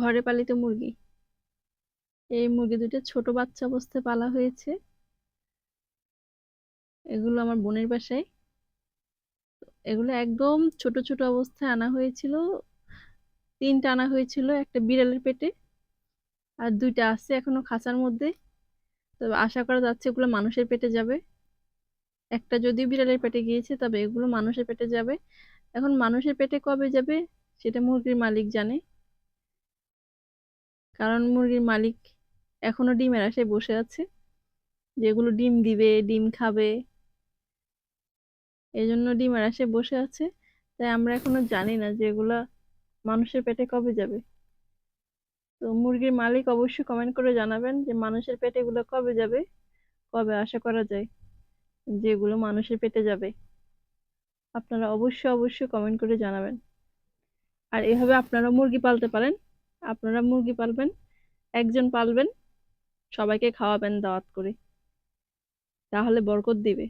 ঘরে পালিত মুরগি। এই মুরগি দুটো ছোট বাচ্চা অবস্থায় পালা হয়েছে। এগুলো আমার বোনের বাসায়। এগুলো একদম ছোট ছোট অবস্থায় আনা হয়েছিল। 3টা আনা হয়েছিল একটা বিড়ালের পেটে, আর 2টা আছে এখনো খাঁচার মধ্যে। তবে আশা করা যাচ্ছে এগুলো মানুষের পেটে যাবে। একটা যদি বিড়ালের পেটে গিয়েছে, তবে এগুলো মানুষের পেটে যাবে। এখন মানুষের পেটে কবে যাবে সেটা মুরগির মালিক জানে, কারণ মুরগির মালিক এখনো ডিমের আশায় বসে আছে, যেগুলো ডিম দিবে, ডিম খাবে, এই জন্য ডিমের আশায় বসে আছে। তাই আমরা এখনো জানি না যে এগুলা মানুষের পেটে কবে যাবে। তো মুরগির মালিক অবশ্যই কমেন্ট করে জানাবেন যে মানুষের পেটে এগুলো কবে যাবে, কবে আশা করা যায় যে এগুলো মানুষের পেটে যাবে। আপনারা অবশ্যই অবশ্যই কমেন্ট করে জানাবেন। আর এভাবে আপনারা মুরগি পালতে পারেন। আপনারা মুরগি পালবেন, একজন পালবেন, সবাইকে খাওয়াবেন দাওয়াত করে, তাহলে বরকত দিবে।